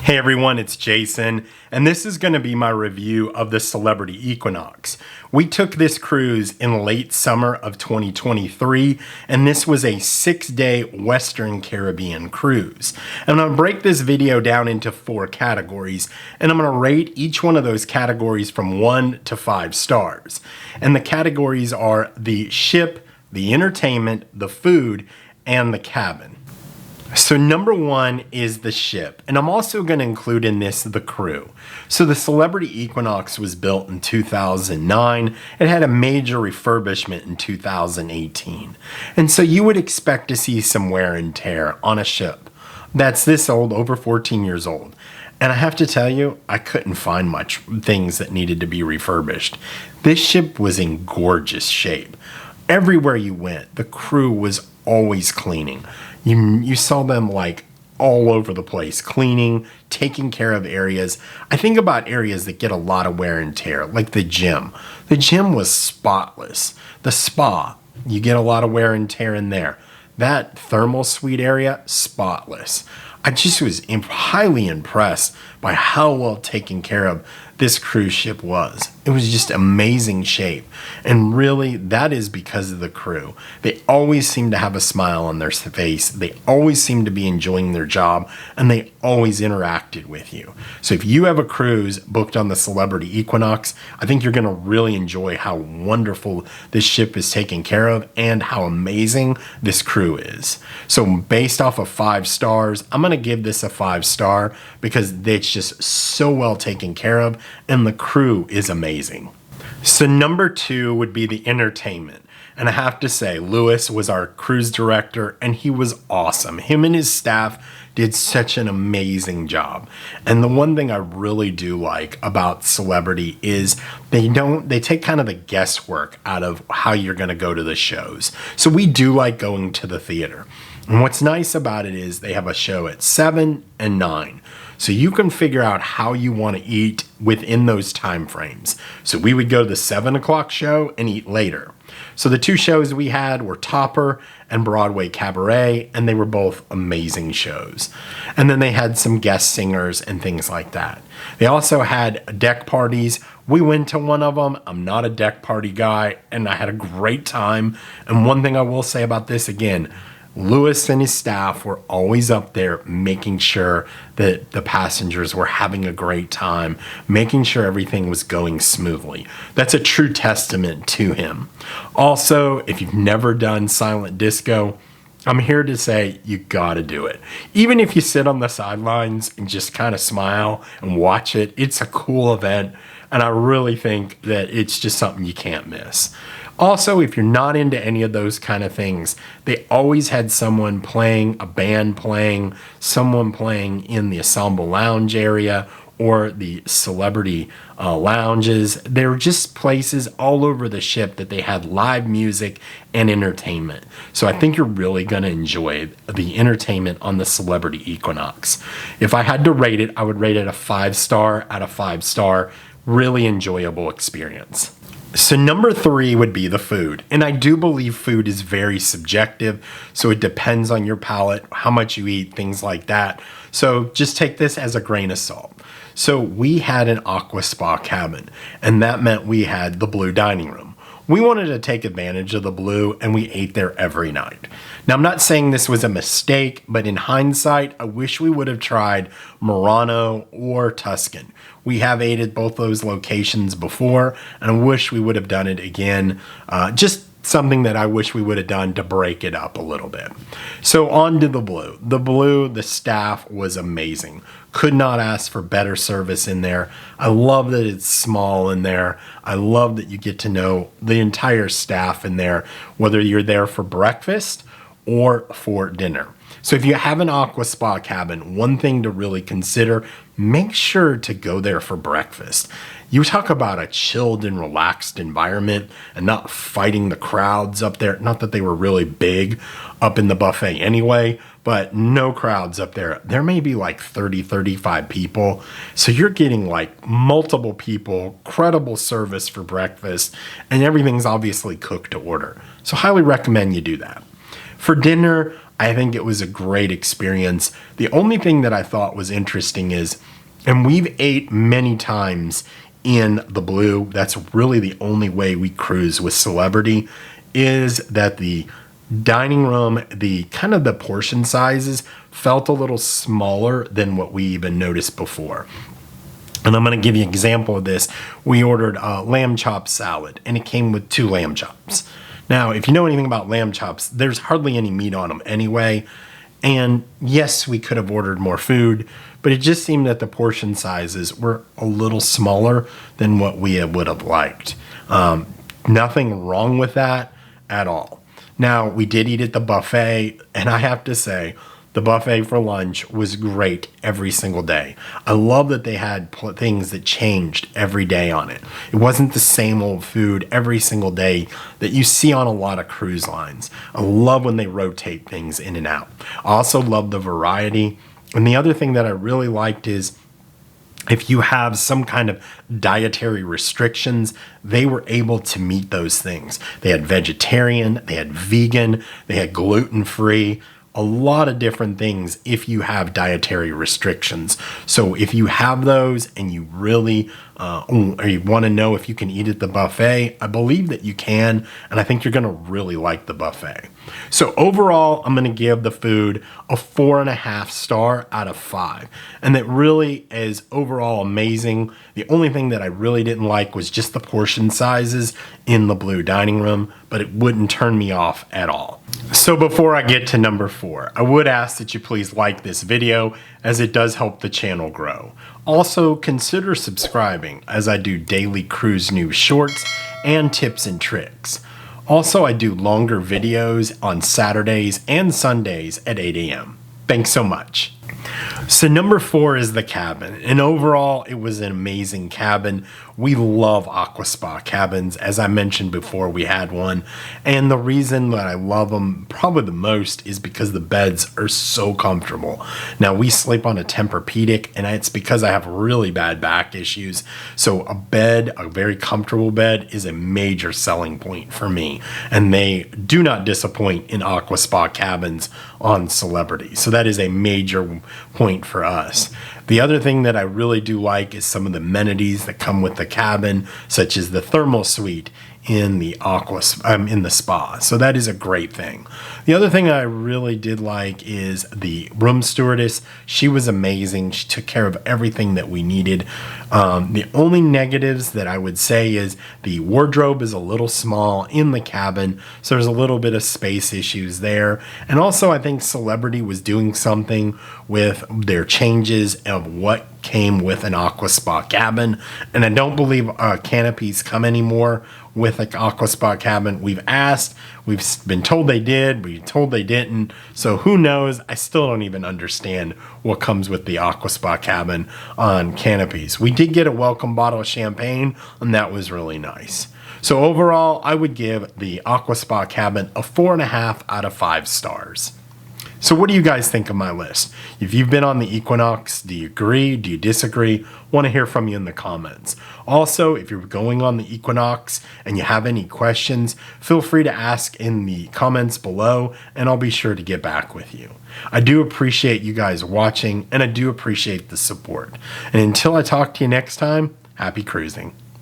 Hey everyone, it's Jayson, and this is going to be my review of the Celebrity Equinox. We took this cruise in late summer of 2023, and this was a 6-day Western Caribbean cruise. And I'm going to break this video down into 4 categories, and I'm going to rate each one of those categories from 1 to 5 stars. And the categories are the ship, the entertainment, the food, and the cabin. So number 1 is the ship, and I'm also going to include in this the crew. So the Celebrity Equinox was built in 2009. It had a major refurbishment in 2018. And so you would expect to see some wear and tear on a ship that's this old, over 14 years old. And I have to tell you, I couldn't find much things that needed to be refurbished. This ship was in gorgeous shape. Everywhere you went, the crew was always cleaning. You saw them like all over the place, cleaning, taking care of areas. I think about areas that get a lot of wear and tear, like the gym. The gym was spotless. The spa, you get a lot of wear and tear in there. That thermal suite area, spotless. I just was highly impressed by how well taken care of this cruise ship was. It was just amazing shape. And really, that is because of the crew. They always seem to have a smile on their face. They always seem to be enjoying their job, and they always interacted with you. So if you have a cruise booked on the Celebrity Equinox, I think you're going to really enjoy how wonderful this ship is taken care of and how amazing this crew is. So based off of 5 stars, I'm going to give this a 5 star because it's just so well taken care of and the crew is amazing. So number 2 would be the entertainment. And I have to say, Lewis was our cruise director and he was awesome. Him and his staff did such an amazing job. And the one thing I really do like about Celebrity is they take kind of the guesswork out of how you're going to go to the shows. So we do like going to the theater. And what's nice about it is they have a show at 7 and 9. So you can figure out how you want to eat within those time frames. So we would go to the 7 o'clock show and eat later. So the 2 shows we had were Topper and Broadway Cabaret, and they were both amazing shows. And then they had some guest singers and things like that. They also had deck parties. We went to one of them. I'm not a deck party guy, and I had a great time. And one thing I will say about this again, Lewis and his staff were always up there making sure that the passengers were having a great time, making sure everything was going smoothly. That's a true testament to him. Also, if you've never done silent disco, I'm here to say you gotta do it. Even if you sit on the sidelines and just kind of smile and watch it, it's a cool event. And I really think that it's just something you can't miss. Also, if you're not into any of those kind of things, they always had someone playing, a band playing, someone playing in the ensemble lounge area or the celebrity lounges. There were just places all over the ship that they had live music and entertainment. So I think you're really going to enjoy the entertainment on the Celebrity Equinox. If I had to rate it, I would rate it a 5 star out of 5 star. Really enjoyable experience. So number 3 would be the food. And I do believe food is very subjective. So it depends on your palate, how much you eat, things like that. So just take this as a grain of salt. So we had an Aqua spa cabin, and that meant we had the blue dining room. We wanted to take advantage of the blue, and we ate there every night. Now, I'm not saying this was a mistake, but in hindsight, I wish we would have tried Murano or Tuscan. We have ate at both those locations before, and I wish we would have done it again. Just something that I wish we would have done to break it up a little bit. So on to the blue. The blue, the staff was amazing. Could not ask for better service in there. I love that it's small in there. I love that you get to know the entire staff in there, whether you're there for breakfast or for dinner. So if you have an Aqua spa cabin, one thing to really consider, make sure to go there for breakfast. You talk about a chilled and relaxed environment and not fighting the crowds up there. Not that they were really big up in the buffet anyway, but no crowds up there. There may be like 30, 35 people. So you're getting like multiple people, credible service for breakfast, and everything's obviously cooked to order. So highly recommend you do that. For dinner, I think it was a great experience. The only thing that I thought was interesting is, and we've ate many times in the Blue, that's really the only way we cruise with Celebrity, is that the dining room, the kind of the portion sizes felt a little smaller than what we even noticed before. And I'm going to give you an example of this. We ordered a lamb chop salad, and it came with 2 lamb chops. Now, if you know anything about lamb chops, there's hardly any meat on them anyway. And yes, we could have ordered more food, but it just seemed that the portion sizes were a little smaller than what we would have liked. Nothing wrong with that at all. Now, we did eat at the buffet, and I have to say, the buffet for lunch was great every single day. I love that they had things that changed every day on it. It wasn't the same old food every single day that you see on a lot of cruise lines. I love when they rotate things in and out. I also love the variety. And the other thing that I really liked is if you have some kind of dietary restrictions, they were able to meet those things. They had vegetarian, they had vegan, they had gluten-free, a lot of different things if you have dietary restrictions. So if you have those and you really or you want to know if you can eat at the buffet, I believe that you can, and I think you're going to really like the buffet. So overall, I'm going to give the food a 4.5 star out of 5, and that really is overall amazing. The only thing that I really didn't like was just the portion sizes in the Blue dining room, but it wouldn't turn me off at all. So before I get to number 4, I would ask that you please like this video, as it does help the channel grow. Also, consider subscribing, as I do daily cruise news shorts and tips and tricks. Also, I do longer videos on Saturdays and Sundays at 8 a.m. Thanks so much. So number 4 is the cabin, and overall it was an amazing cabin. We love Aqua Spa cabins. As I mentioned before, we had one, and the reason that I love them probably the most is because the beds are so comfortable. Now, we sleep on a Tempur-Pedic, and it's because I have really bad back issues, so a very comfortable bed is a major selling point for me, and they do not disappoint in Aqua Spa cabins on Celebrity, so that is a major point for us. The other thing that I really do like is some of the amenities that come with the cabin, such as the thermal suite in the in the spa. So that is a great thing. The other thing I really did like is the room stewardess. She was amazing. She took care of everything that we needed. The only negatives that I would say is the wardrobe is a little small in the cabin, so there's a little bit of space issues there. And also, I think Celebrity was doing something with their changes of what came with an Aqua Spa cabin, and I don't believe canopies come anymore with an Aqua Spa cabin. We've asked, we've been told they did, we've told they didn't, so who knows? I still don't even understand what comes with the Aqua Spa cabin on canopies. We did get a welcome bottle of champagne, and that was really nice. So overall, I would give the Aqua Spa cabin a 4.5 out of 5 stars. So what do you guys think of my list? If you've been on the Equinox, do you agree? Do you disagree? Want to hear from you in the comments. Also, if you're going on the Equinox and you have any questions, feel free to ask in the comments below, and I'll be sure to get back with you. I do appreciate you guys watching, and I do appreciate the support. And until I talk to you next time, happy cruising.